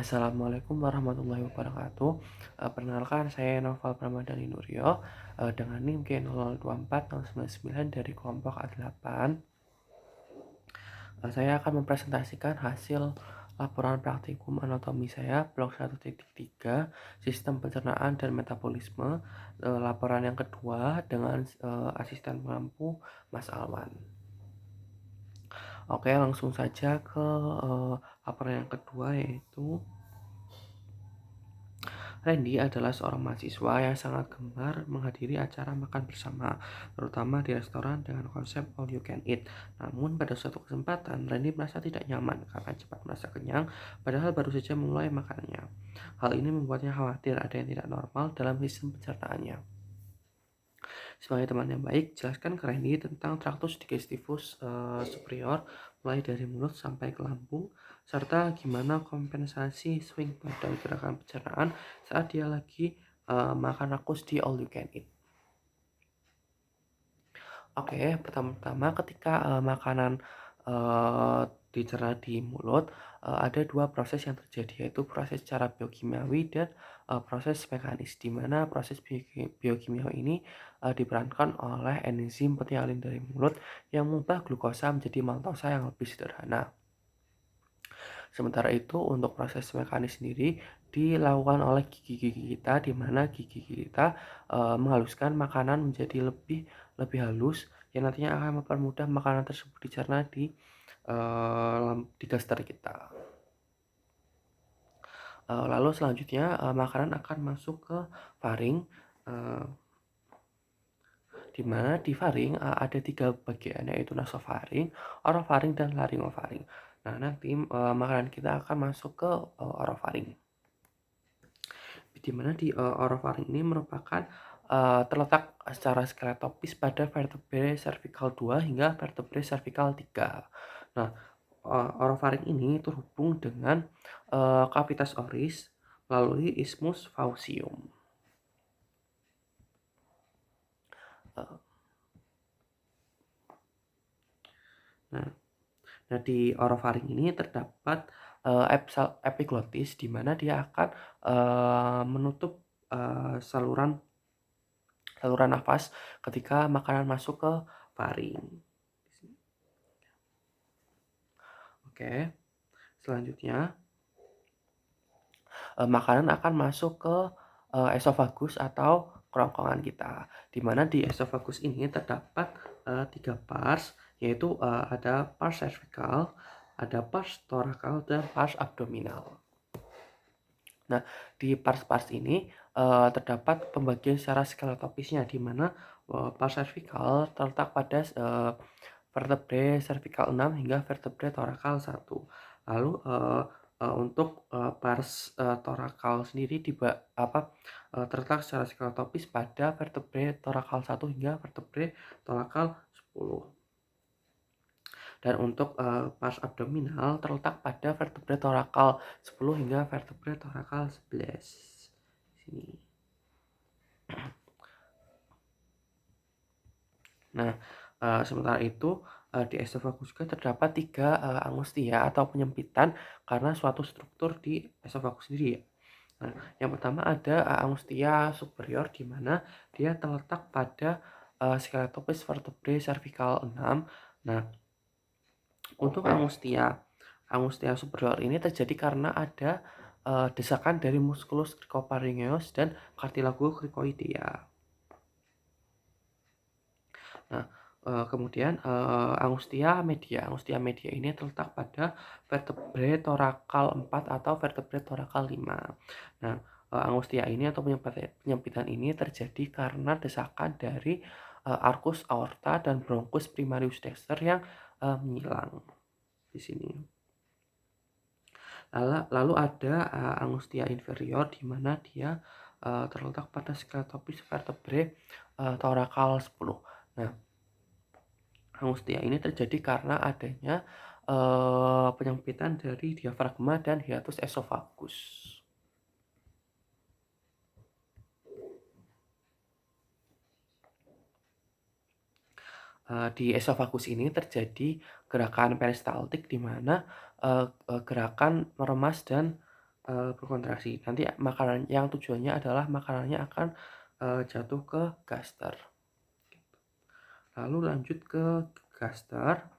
Assalamualaikum warahmatullahi wabarakatuh. Perkenalkan saya Noval Pramadani Nuryo dengan NIM K002409 dari kelompok A8. Saya akan mempresentasikan hasil laporan praktikum anatomi saya blok 1.3 sistem pencernaan dan metabolisme, laporan yang kedua dengan asisten pengampu Mas Alwan. Oke, langsung saja ke laporan yang kedua, yaitu Randy adalah seorang mahasiswa yang sangat gemar menghadiri acara makan bersama, terutama di restoran dengan konsep all you can eat. Namun pada suatu kesempatan, Randy merasa tidak nyaman karena cepat merasa kenyang, padahal baru saja memulai makanannya. Hal ini membuatnya khawatir ada yang tidak normal dalam sistem pencernaannya. Sebagai teman yang baik, jelaskan ke Randy tentang traktus digestivus superior, mulai dari mulut sampai ke lambung, serta gimana kompensasi swing pada gerakan pencernaan saat dia lagi makan rakus di all you can eat. Oke, pertama-tama ketika makanan dicerna di mulut, ada dua proses yang terjadi, yaitu proses secara biokimiawi dan proses mekanis, di mana proses biokimia ini diperankan oleh enzim petialin dari mulut yang mengubah glukosa menjadi maltosa yang lebih sederhana. Sementara itu, untuk proses mekanis sendiri dilakukan oleh gigi-gigi kita, di mana gigi kita menghaluskan makanan menjadi lebih halus, yang nantinya akan mempermudah makanan tersebut dicerna di gaster kita. Lalu selanjutnya makanan akan masuk ke faring, di mana di faring ada tiga bagian, yaitu nasofaring, orofaring, dan laringofaring. Nah, nanti makanan kita akan masuk ke orofaring, di mana di orofaring ini merupakan terletak secara skeletopis pada vertebrae cervical 2 hingga vertebrae cervical 3. Nah, orofaring ini terhubung dengan cavitas oris melalui isthmus faucium. Nah, di orofaring ini terdapat epiglotis, di mana dia akan menutup saluran nafas ketika makanan masuk ke faring. Oke, selanjutnya makanan akan masuk ke esofagus atau kerongkongan kita, di mana di esofagus ini terdapat tiga pars, yaitu ada pars cervical, ada pars thoracal, dan pars abdominal. Nah, di pars-pars ini terdapat pembagian secara skeletopisnya, di mana pars cervical terletak pada vertebrae cervical 6 hingga vertebrae thoracal 1. Lalu untuk pars thoracal sendiri terletak secara skeletopis pada vertebrae thoracal 1 hingga vertebrae thoracal 10. Dan untuk pars abdominal terletak pada vertebrae thoracal 10 hingga vertebrae thoracal 11. Sini. Nah, sementara itu di esofagus juga terdapat tiga angustia atau penyempitan karena suatu struktur di esofagus sendiri. Nah, yang pertama ada angustia superior, di mana dia terletak pada skeletopis vertebrae cervical 6. Nah, untuk angustia superior ini terjadi karena ada desakan dari musculus cricopharyngeus dan cartilago cricoidea. Nah, kemudian angustia media. Angustia media ini terletak pada vertebrae thoracal 4 atau vertebrae thoracal 5. Nah, angustia ini atau penyempitan ini terjadi karena desakan dari arcus aorta dan bronchus primarius dexter yang menghilang di sini. Lalu ada angustia inferior, di mana dia terletak pada skeletopis vertebrae thoracal 10. Nah, angustia ini terjadi karena adanya penyempitan dari diafragma dan hiatus esofagus. Di esofagus ini terjadi gerakan peristaltik, di mana gerakan meremas dan berkontraksi. Nanti makanan yang tujuannya adalah makanannya akan jatuh ke gaster. Lalu lanjut ke gaster,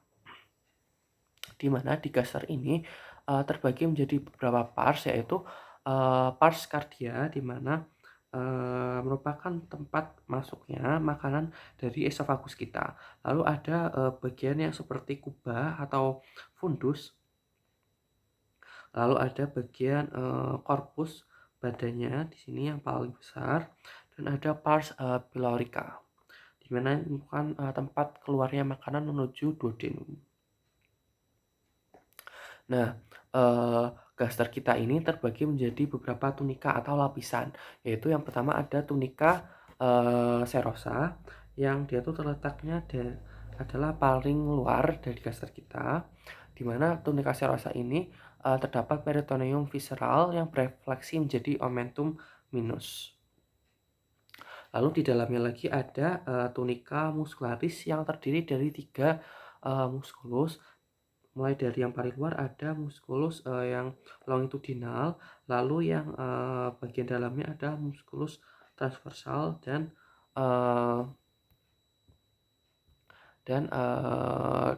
di mana di gaster ini terbagi menjadi beberapa pars, yaitu pars kardia, di mana merupakan tempat masuknya makanan dari esofagus kita. Lalu ada bagian yang seperti kubah atau fundus. Lalu ada bagian korpus badannya di sini yang paling besar, dan ada pars pylorica, di mana merupakan tempat keluarnya makanan menuju duodenum. Nah, gaster kita ini terbagi menjadi beberapa tunika atau lapisan, yaitu yang pertama ada tunika serosa, yang dia tuh terletaknya adalah paling luar dari gaster kita, di mana tunika serosa ini terdapat peritoneum visceral yang berefleksi menjadi omentum minus. Lalu di dalamnya lagi ada tunika muscularis yang terdiri dari 3 musculus. Mulai dari yang paling luar ada musculus yang longitudinal, lalu yang bagian dalamnya ada musculus transversal, uh,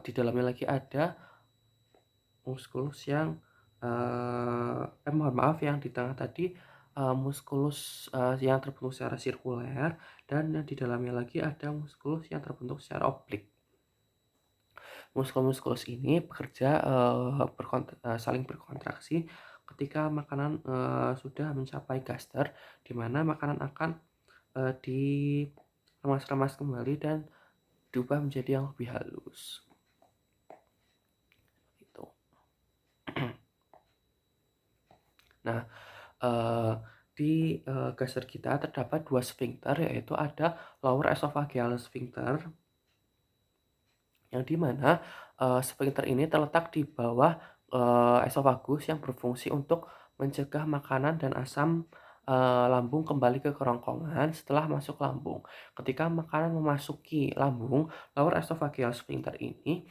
di dalamnya lagi ada musculus yang mohon maaf, yang di tengah tadi musculus yang terbentuk secara sirkuler, dan di dalamnya lagi ada musculus yang terbentuk secara oblik. Muskulus-muskulus ini bekerja saling berkontraksi ketika makanan sudah mencapai gaster, di mana makanan akan diremas-remas kembali dan diubah menjadi yang lebih halus. Gitu. Nah, di gaster kita terdapat 2 sphincter, yaitu ada lower esophageal sphincter, yang dimana sphincter ini terletak di bawah esofagus, yang berfungsi untuk mencegah makanan dan asam lambung kembali ke kerongkongan setelah masuk lambung. Ketika makanan memasuki lambung, lower esophageal sphincter ini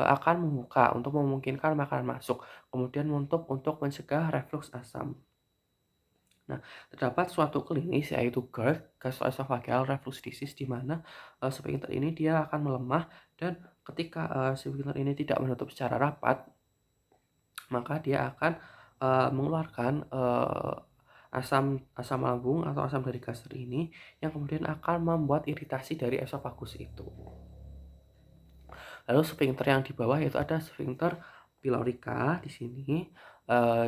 akan membuka untuk memungkinkan makanan masuk, kemudian menutup untuk mencegah reflux asam. Nah, terdapat suatu klinis, yaitu GERD, gastroesophageal reflux disease, di mana sphincter ini dia akan melemah, dan ketika sphincter ini tidak menutup secara rapat, maka dia akan mengeluarkan asam asam lambung atau asam dari gaster ini, yang kemudian akan membuat iritasi dari esofagus itu. Lalu sphincter yang di bawah, yaitu ada sphincter pylorica di sini,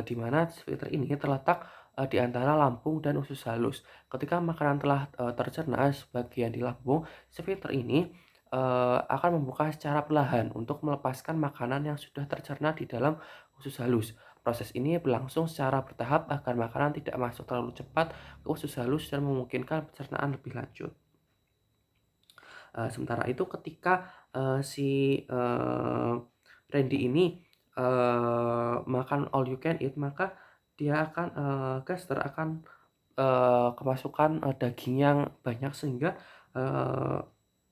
di mana sphincter ini terletak di antara lambung dan usus halus. Ketika makanan telah tercerna sebagian di lambung, sphincter ini akan membuka secara perlahan untuk melepaskan makanan yang sudah tercerna di dalam usus halus. Proses ini berlangsung secara bertahap agar makanan tidak masuk terlalu cepat ke usus halus dan memungkinkan pencernaan lebih lanjut. Sementara itu ketika si Randy ini makan all you can eat, maka dia akan gaster akan kemasukan daging yang banyak, sehingga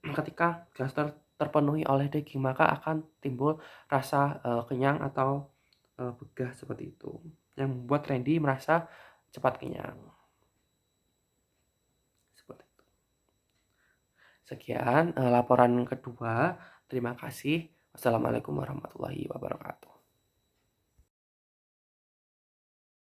ketika gaster terpenuhi oleh daging, maka akan timbul rasa kenyang atau begah seperti itu, yang membuat Randy merasa cepat kenyang. Seperti itu. Sekian laporan kedua. Terima kasih. Wassalamualaikum warahmatullahi wabarakatuh.